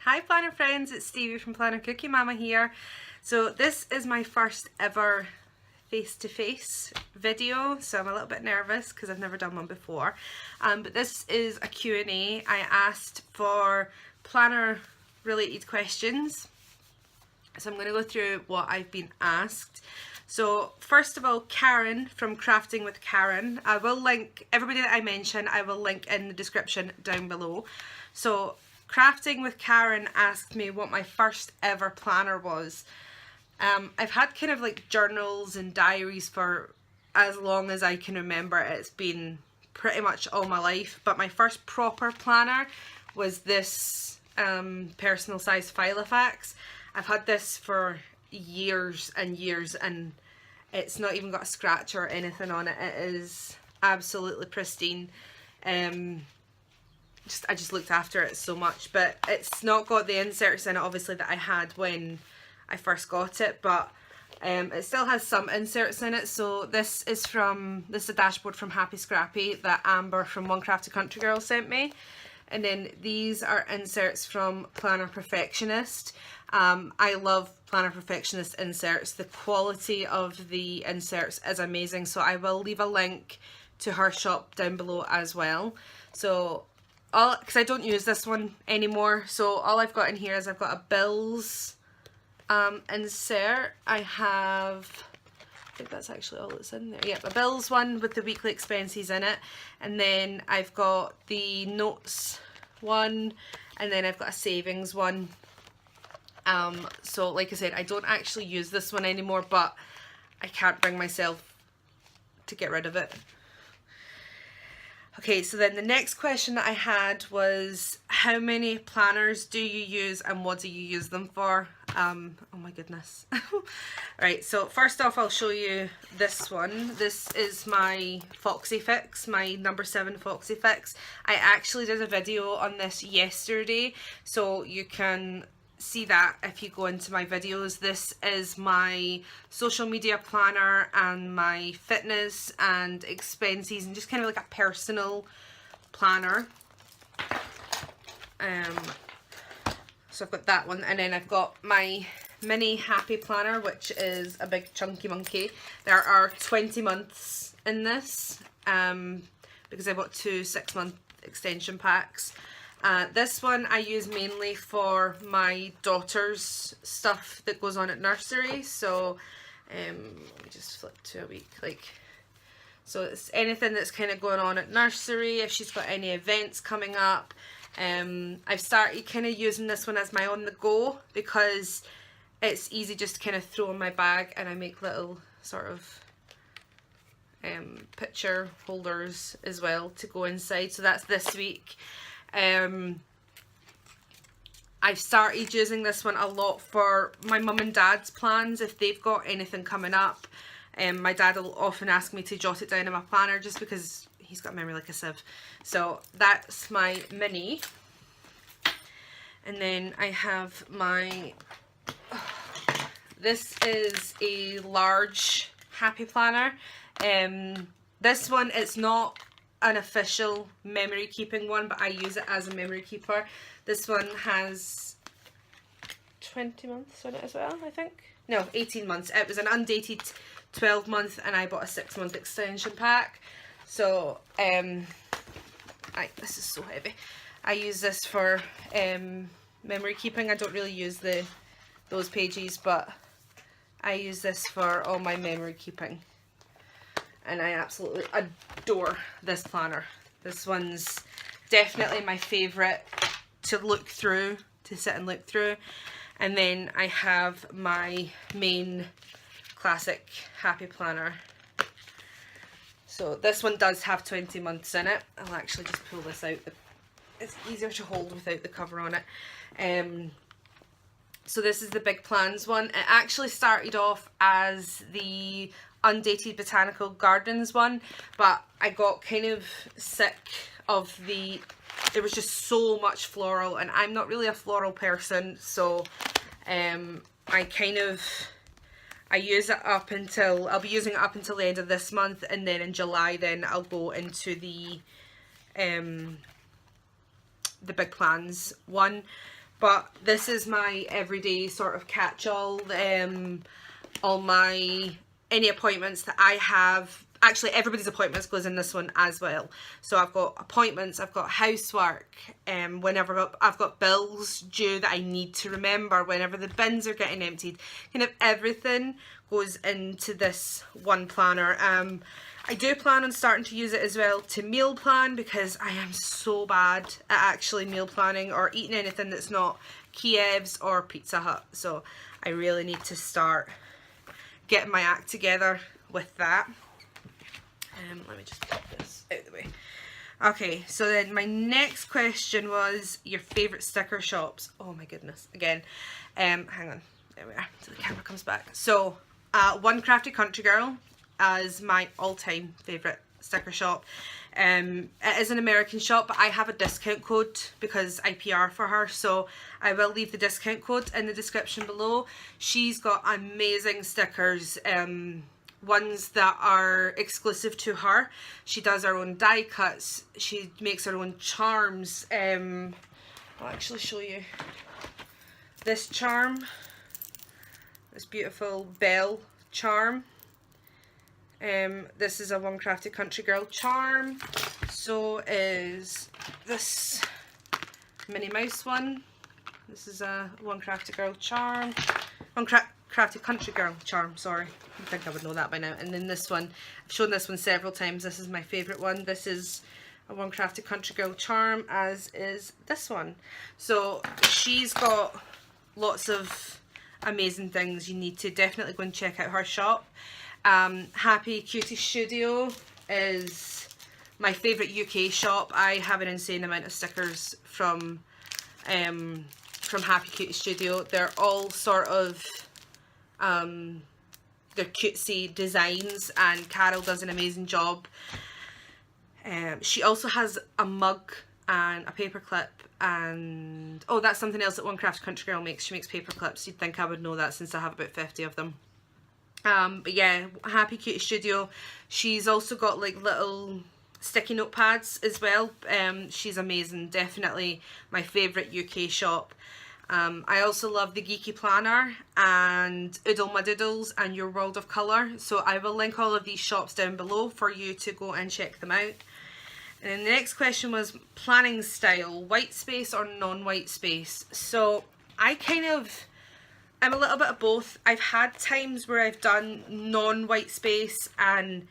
Hi planner friends, it's Stevie from Planner Cookie Mama here. So this is my first ever face-to-face video, so I'm a little bit nervous because I've never done one before. But this is a Q&A. I asked for planner related questions, so I'm going to go through what I've been asked. So first of all, Karen from Crafting with Karen, I will link everybody that I mention, I will link in the description down below. So Crafting with Karen asked me what my first ever planner was. I've had kind of like journals and diaries for as long as I can remember. It's been pretty much all my life, but my first proper planner was this personal size Filofax. I've had this for years and years and it's not even got a scratch or anything on it. It is absolutely pristine. I just looked after it so much, but it's not got the inserts in it obviously that I had when I first got it, but it still has some inserts in it. So this is a dashboard from Happy Scrappy that Amber from One Crafty Country Girl sent me, and then these are inserts from Planner Perfectionist. I love Planner Perfectionist inserts. The quality of the inserts is amazing, so I will leave a link to her shop down below as well. So because I don't use this one anymore, so all I've got in here is I've got a bills insert. I think that's actually all that's in there. Yep, a bills one with the weekly expenses in it, and then I've got the notes one, and then I've got a savings one. So like I said, I don't actually use this one anymore, but I can't bring myself to get rid of it. Okay, so then the next question that I had was, how many planners do you use and what do you use them for? Oh my goodness. Right, so first off I'll show you this one. This is my Foxy Fix, my number 7 Foxy Fix. I actually did a video on this yesterday, so you can see that if you go into my videos. This is my social media planner and my fitness and expenses and just kind of like a personal planner. So I've got that one, and then I've got my mini happy planner, which is a big chunky monkey. There are 20 months in this because I bought 2 6-month extension packs. This one I use mainly for my daughter's stuff that goes on at nursery. So let me just flip to a week. So it's anything that's kind of going on at nursery, if she's got any events coming up. I've started kind of using this one as my on the go because it's easy just to kind of throw in my bag, and I make little sort of picture holders as well to go inside. So that's this week. I've started using this one a lot for my mum and dad's plans if they've got anything coming up. My dad will often ask me to jot it down in my planner just because he's got memory like a sieve. So that's my mini. And then I have my, this is a large happy planner. This one, it's not an official memory keeping one, but I use it as a memory keeper. This one has 20 months on it as well, I think. No, 18 months. It was an undated 12 month and I bought a 6-month extension pack. So this is so heavy. I use this for memory keeping. I don't really use those pages, but I use this for all my memory keeping. And I absolutely adore this planner. This one's definitely my favourite to look through, to sit and look through. And then I have my main classic happy planner. So this one does have 20 months in it. I'll actually just pull this out. It's easier to hold without the cover on it. So this is the Big Plans one. It actually started off as the Undated Botanical Gardens one, but I got kind of sick of there was just so much floral, and I'm not really a floral person, so I use it up until, I'll be using it up until the end of this month, and then in July then I'll go into the Big Plans one. but this is my everyday sort of catch-all. All my, any appointments that I have, actually everybody's appointments goes in this one as well. So I've got appointments, I've got housework, whenever I've got bills due that I need to remember, whenever the bins are getting emptied, kind of everything goes into this one planner. I do plan on starting to use it as well to meal plan, because I am so bad at actually meal planning or eating anything that's not Kiev's or Pizza Hut. So I really need to start getting my act together with that. Let me just put this out of the way. Okay, so then my next question was your favourite sticker shops. Oh my goodness, again. Hang on, there we are, so the camera comes back. So, One Crafty Country Girl as my all-time favourite sticker shop. It is an American shop, but I have a discount code because I PR for her, so I will leave the discount code in the description below. She's got amazing stickers, ones that are exclusive to her. She does her own die cuts, she makes her own charms. I'll actually show you this charm, this beautiful bell charm. This is a One Crafty Country Girl charm. So is this Minnie Mouse one. This is a One Crafty Girl charm. Crafty Country Girl charm, sorry. I think I would know that by now. And then this one, I've shown this one several times. This is my favourite one. This is a One Crafty Country Girl charm, as is this one. So she's got lots of amazing things. You need to definitely go and check out her shop. Happy Cutie Studio is my favourite UK shop. I have an insane amount of stickers from Happy Cutie Studio. They're all sort of they're cutesy designs, and Carol does an amazing job. She also has a mug and a paper clip, and oh, that's something else that One Crafty Country Girl makes. She makes paper clips. You'd think I would know that since I have about 50 of them. But yeah, Happy Cutie Studio. She's also got like little sticky note pads as well. She's amazing. Definitely my favourite UK shop. I also love the Geeky Planner and Oodle My Doodles and Your World of Colour. So I will link all of these shops down below for you to go and check them out. And then the next question was planning style, white space or non-white space. So I'm a little bit of both. I've had times where I've done non-white space and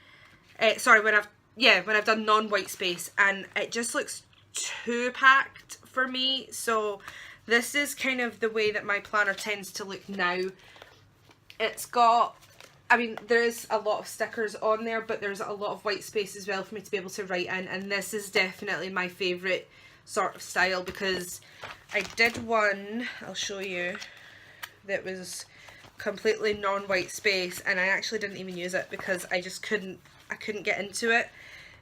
when I've done non-white space and it just looks too packed for me. So this is kind of the way that my planner tends to look now. It's got, I mean, there's a lot of stickers on there, but there's a lot of white space as well for me to be able to write in, and this is definitely my favourite sort of style, because I did one, I'll show you, that was completely non-white space, and I actually didn't even use it because I just couldn't get into it.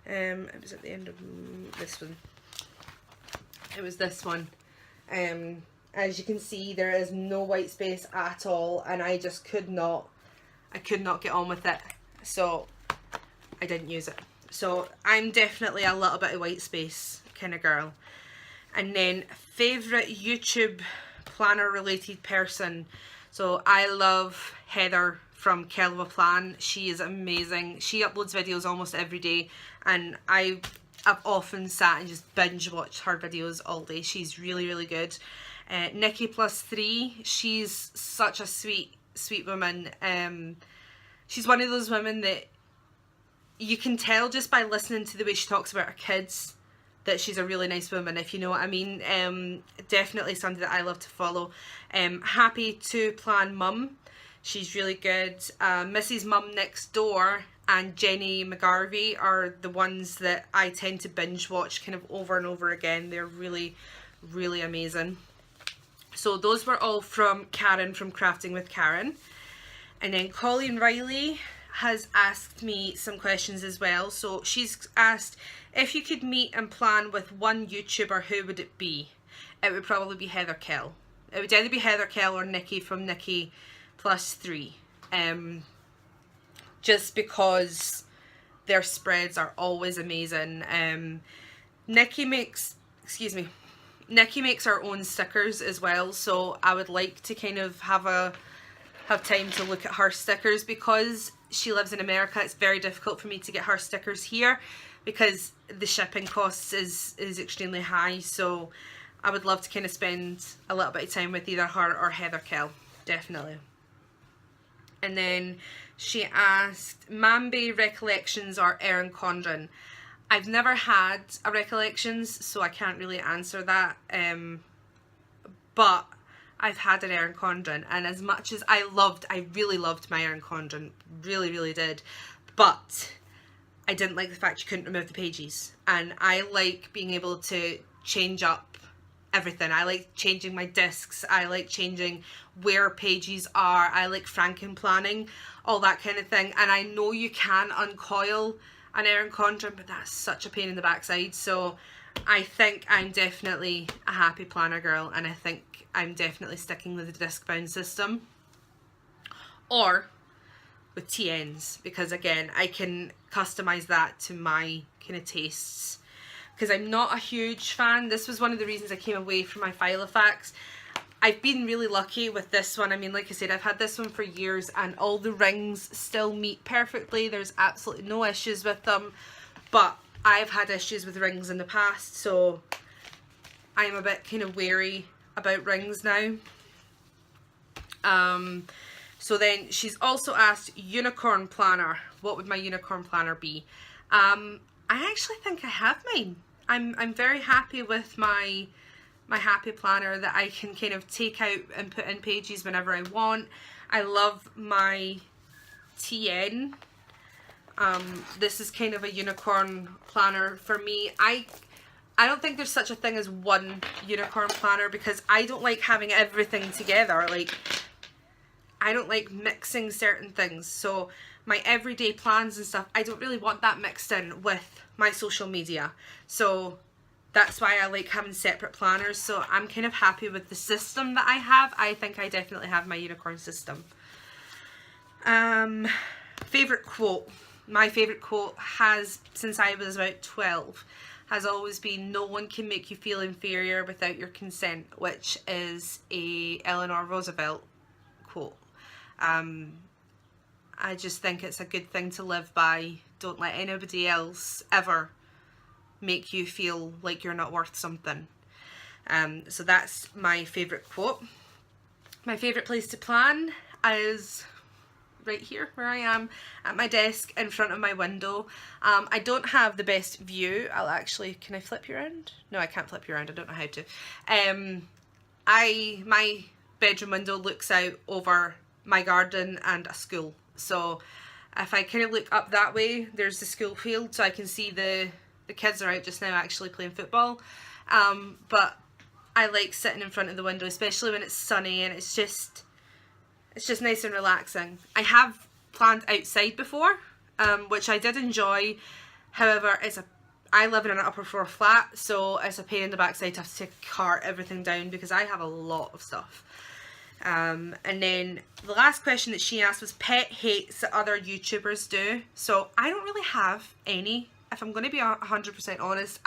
It was at the end of this one. It was this one. As you can see, there is no white space at all, and I just could not get on with it, so I didn't use it. So I'm definitely a little bit of white space kind of girl. And then favourite YouTube planner related person. So I love Heather from Kellofaplan. She is amazing. She uploads videos almost every day, and I've often sat and just binge watched her videos all day. She's really, really good. Nikki +3, she's such a sweet woman. She's one of those women that you can tell just by listening to the way she talks about her kids that she's a really nice woman, if you know what I mean. Definitely somebody that I love to follow. Happy to Plan Mum, she's really good. Mrs. Mum Next Door and Jennie McGarvey are the ones that I tend to binge watch kind of over and over again. They're really, really amazing. So those were all from Karen from Crafting with Karen. And then Colleen Reilly has asked me some questions as well. So she's asked, if you could meet and plan with one YouTuber, who would it be? It would probably be Heather Kell. It would either be Heather Kell or Nikki from Nikki +3. Just because their spreads are always amazing. Nikki makes, Nikki makes her own stickers as well, so I would like to kind of have time to look at her stickers. Because she lives in America, it's very difficult for me to get her stickers here because the shipping costs is extremely high. So I would love to kind of spend a little bit of time with either her or Heather Kell, definitely. And then she asked, Mambe recollections or Erin Condren? I've never had a recollections, so I can't really answer that. But I've had an Erin Condren, and as much as I really loved my Erin Condren, really did. But I didn't like the fact you couldn't remove the pages, and I like being able to change up everything. I like changing my discs, I like changing where pages are, I like franken-planning, all that kind of thing. And I know you can uncoil an Erin Condren, but that's such a pain in the backside. So I think I'm definitely a happy planner girl, and I think I'm definitely sticking with the disc bound system or with TNs, because again, I can customize that to my kind of tastes. Because I'm not a huge fan. This was one of the reasons I came away from my Filofax. I've been really lucky with this one. I mean, like I said, I've had this one for years and all the rings still meet perfectly. There's absolutely no issues with them. But I've had issues with rings in the past, so I'm a bit kind of wary about rings now. So then she's also asked, unicorn planner. What would my unicorn planner be? I actually think I have mine. I'm very happy with my happy planner that I can kind of take out and put in pages whenever I want. I love my TN. This is kind of a unicorn planner for me. I don't think there's such a thing as one unicorn planner, because I don't like having everything together. Like, I don't like mixing certain things. So my everyday plans and stuff, I don't really want that mixed in with my social media. So that's why I like having separate planners. So I'm kind of happy with the system that I have. I think I definitely have my unicorn system. Favorite quote. My favorite quote has, since I was about 12, has always been, no one can make you feel inferior without your consent, which is a Eleanor Roosevelt quote. I just think it's a good thing to live by. Don't let anybody else ever make you feel like you're not worth something. So that's my favourite quote. My favourite place to plan is right here where I am at my desk in front of my window. I don't have the best view. I'll actually, can I flip you around? No, I can't flip you around. I don't know how to. My bedroom window looks out over my garden and a school. So if I kind of look up that way, there's the school field, so I can see the kids are out just now actually playing football. But I like sitting in front of the window, especially when it's sunny, and it's just nice and relaxing. I have planned outside before, which I did enjoy. However, I live in an upper floor flat, so it's a pain in the backside to have to cart everything down because I have a lot of stuff. And then the last question that she asked was pet hates that other YouTubers do. So I don't really have any, if I'm going to be 100% honest.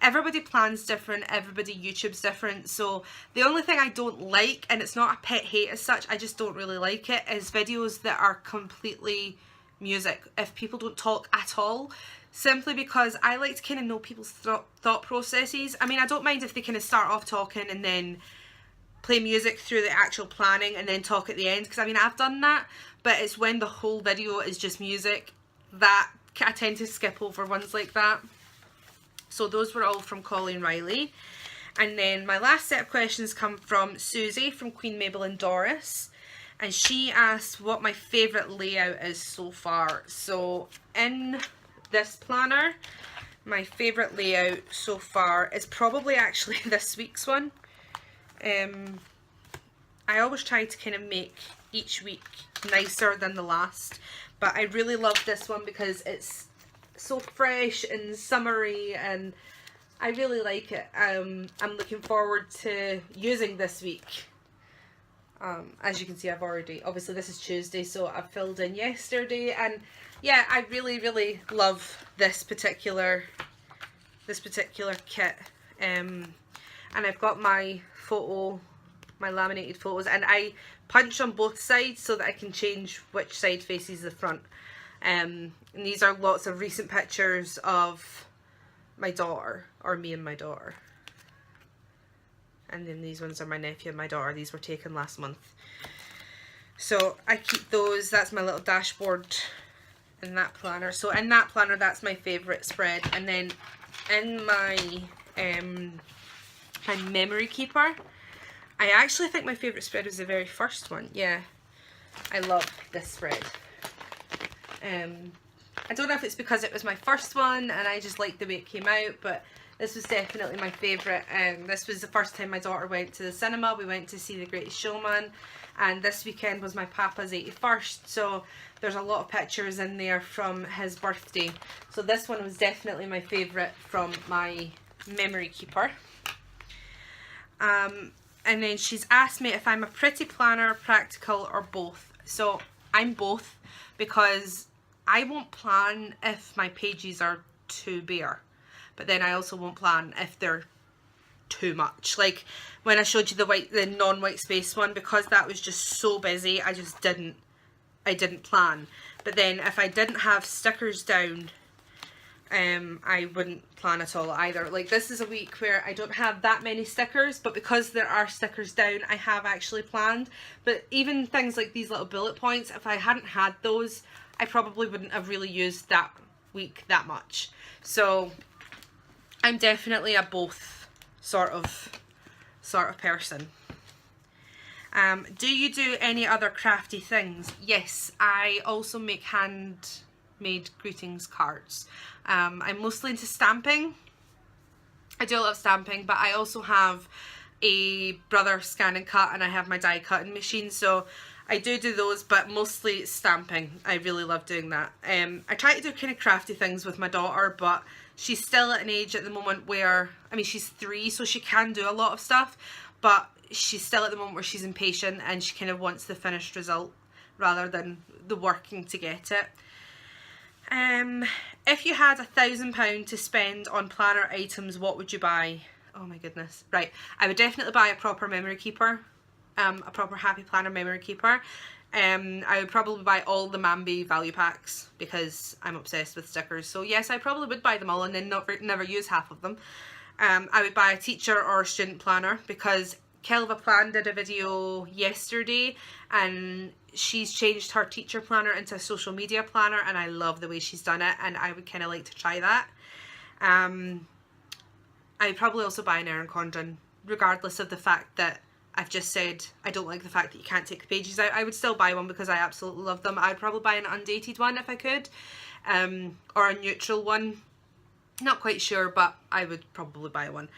Everybody plans different, everybody YouTubes different, so the only thing I don't like, and it's not a pet hate as such, I just don't really like it, is videos that are completely music. If people don't talk at all, simply because I like to kind of know people's thought processes. I mean, I don't mind if they kind of start off talking and then play music through the actual planning and then talk at the end, because I mean, I've done that, but it's when the whole video is just music that I tend to skip over ones like that. So those were all from Colleen Reilly. And then my last set of questions come from Susie from Queen Mabel and Doris. And she asked what my favourite layout is so far. So in this planner, my favourite layout so far is probably actually this week's one. I always try to kind of make each week nicer than the last, but I really love this one because it's so fresh and summery, and I really like it. I'm looking forward to using this week. As you can see, obviously this is Tuesday, so I've filled in yesterday, and yeah, I really love this particular kit. and I've got my laminated photos, and I punch on both sides so that I can change which side faces the front. And these are lots of recent pictures of my daughter, or me and my daughter. And then these ones are my nephew and my daughter. These were taken last month. So I keep those. That's my little dashboard in that planner. So in that planner, that's my favourite spread. And then in my memory keeper, I actually think my favourite spread was the very first one. Yeah, I love this spread. I don't know if it's because it was my first one and I just liked the way it came out, but this was definitely my favourite. This was the first time my daughter went to the cinema. We went to see The Greatest Showman, and this weekend was my papa's 81st, so there's a lot of pictures in there from his birthday. So this one was definitely my favourite from my memory keeper. And then she's asked me if I'm a pretty planner, practical, or both. So I'm both, because I won't plan if my pages are too bare, but then I also won't plan if they're too much. Like when I showed you the non-white space one, because that was just so busy, I didn't plan. But then if I didn't have stickers down, I wouldn't plan at all either. Like this is a week where I don't have that many stickers, but because there are stickers down, I have actually planned. But even things like these little bullet points, if I hadn't had those, I probably wouldn't have really used that week that much. So I'm definitely a both sort of person. Do you do any other crafty things? Yes, I also make handmade greetings cards. I'm mostly into stamping. I do a lot of stamping, but I also have a brother scan and cut, and I have my die cutting machine, so I do those, but mostly stamping. I really love doing that. I try to do kind of crafty things with my daughter, but she's still at an age at the moment where, I mean, she's 3, so she can do a lot of stuff, but she's still at the moment where she's impatient and she kind of wants the finished result rather than the working to get it. If you had £1,000 to spend on planner items, what would you buy? Oh my goodness. Right, I would definitely buy a proper memory keeper, a proper Happy Planner memory keeper. I would probably buy all the Mabel value packs because I'm obsessed with stickers. So yes, I probably would buy them all and then never use half of them. I would buy a teacher or a student planner because Kellofaplan did a video yesterday and she's changed her teacher planner into a social media planner, and I love the way she's done it, and I would kind of like to try that. I'd probably also buy an Erin Condren, regardless of the fact that I've just said I don't like the fact that you can't take the pages out. I would still buy one because I absolutely love them. I'd probably buy an undated one if I could, or a neutral one. Not quite sure, but I would probably buy one.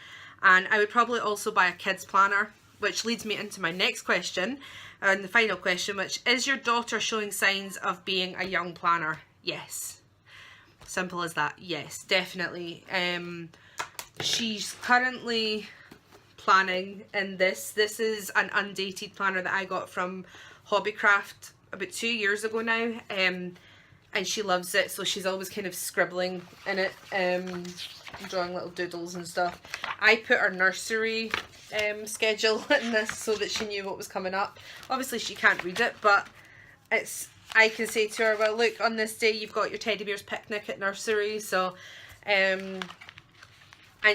And I would probably also buy a kids planner, which leads me into my next question, and the final question, which is your daughter showing signs of being a young planner? Yes. Simple as that. Yes, definitely. She's currently planning in this. This is an undated planner that I got from Hobbycraft about 2 years ago now, and she loves it, so she's always kind of scribbling in it, drawing little doodles and stuff. I put her nursery schedule in this so that she knew what was coming up. Obviously she can't read it, but I can say to her, well look, on this day you've got your teddy bear's picnic at nursery. So and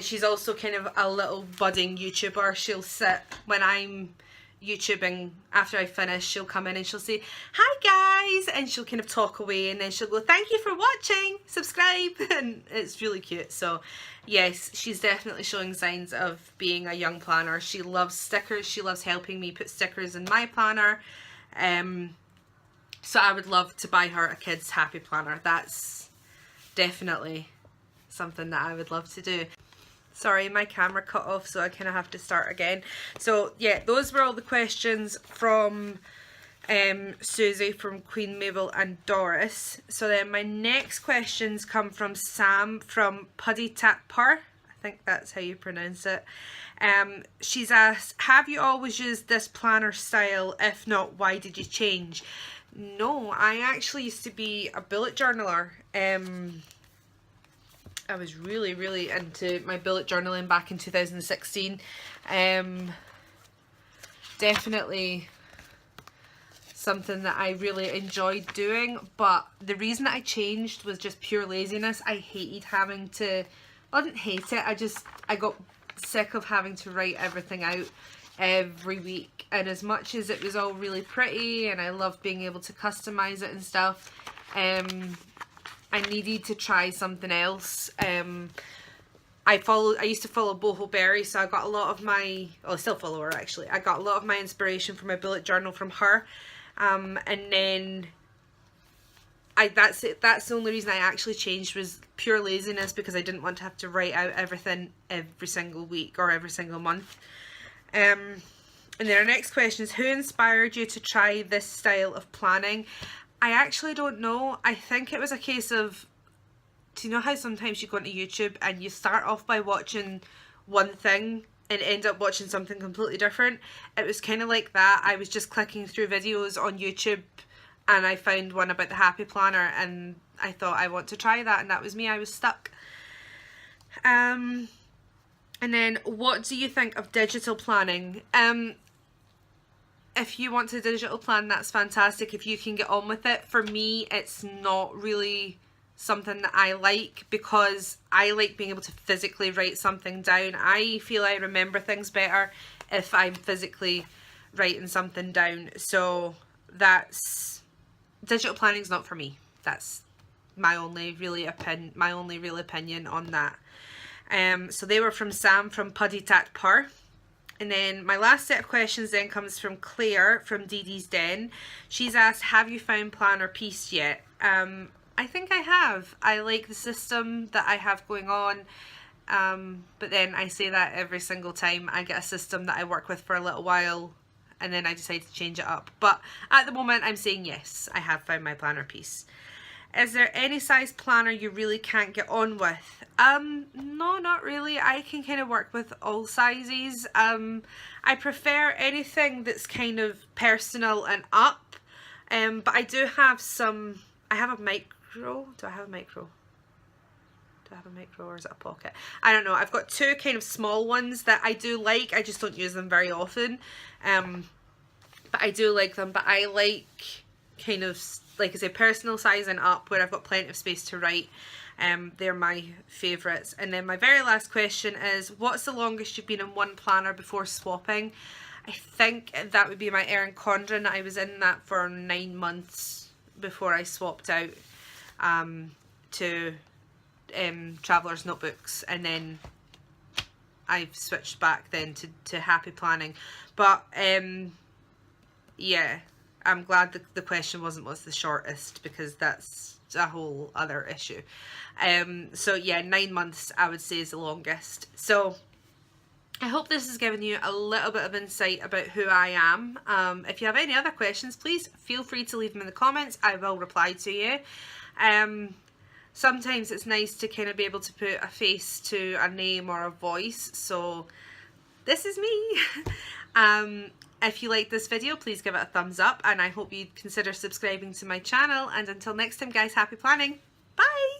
she's also kind of a little budding YouTuber. She'll sit when I'm YouTubing, after I finish, she'll come in and she'll say, hi guys, and she'll kind of talk away, and then she'll go, thank you for watching, subscribe, and it's really cute. So yes, she's definitely showing signs of being a young planner. She loves stickers, she loves helping me put stickers in my planner, so I would love to buy her a kids happy planner. That's definitely something that I would love to do. Sorry, my camera cut off, so I kind of have to start again. So yeah, those were all the questions from Susie, from Queen Mabel and Doris. So then my next questions come from Sam from Puddytatpurr. I think that's how you pronounce it. She's asked, have you always used this planner style? If not, why did you change? No, I actually used to be a bullet journaler. I was really, really into my bullet journaling back in 2016. Definitely something that I really enjoyed doing, but the reason that I changed was just pure laziness. I hated having to, well, I didn't hate it, I got sick of having to write everything out every week, and as much as it was all really pretty and I loved being able to customize it and stuff, I needed to try something else. I used to follow Boho Berry, so I got a lot of my, well, I still follow her actually, I got a lot of my inspiration for my bullet journal from her, and then that's the only reason I actually changed, was pure laziness, because I didn't want to have to write out everything every single week or every single month. And then our next question is, who inspired you to try this style of planning? I actually don't know. I think it was a case of, do you know how sometimes you go into YouTube and you start off by watching one thing and end up watching something completely different? It was kind of like that. I was just clicking through videos on YouTube and I found one about the Happy Planner and I thought, I want to try that, and that was me. I was stuck. And then, what do you think of digital planning? If you want to digital plan, that's fantastic if you can get on with it. For me, it's not really something that I like, because I like being able to physically write something down. I feel I remember things better if I'm physically writing something down. So that's, digital planning is not for me. That's my only real opinion on that. So they were from Sam from Puddytatpurr. And then my last set of questions then comes from Claire from Dee Dee's Den. She's asked, have you found Planner Peace yet? I think I have. I like the system that I have going on. But then I say that every single time I get a system that I work with for a little while and then I decide to change it up. But at the moment I'm saying yes, I have found my Planner Peace. Is there any size planner you really can't get on with? No, not really. I can kind of work with all sizes. I prefer anything that's kind of personal and up. But I do have some, I have a micro. Do I have a micro? Do I have a micro, or is it a pocket? I don't know. I've got two kind of small ones that I do like. I just don't use them very often. But I do like them. But I like kind of, like I say, personal size and up, where I've got plenty of space to write. They're my favourites. And then my very last question is, what's the longest you've been in one planner before swapping? I think that would be my Erin Condren. I was in that for 9 months before I swapped out to Traveller's Notebooks, and then I've switched back then to Happy Planning. But yeah, I'm glad the question wasn't what's the shortest, because that's a whole other issue. So yeah, 9 months I would say is the longest. So I hope this has given you a little bit of insight about who I am. If you have any other questions, please feel free to leave them in the comments. I will reply to you. Sometimes it's nice to kind of be able to put a face to a name or a voice. So this is me. If you like this video, please give it a thumbs up, and I hope you consider subscribing to my channel. And until next time guys, happy planning. Bye!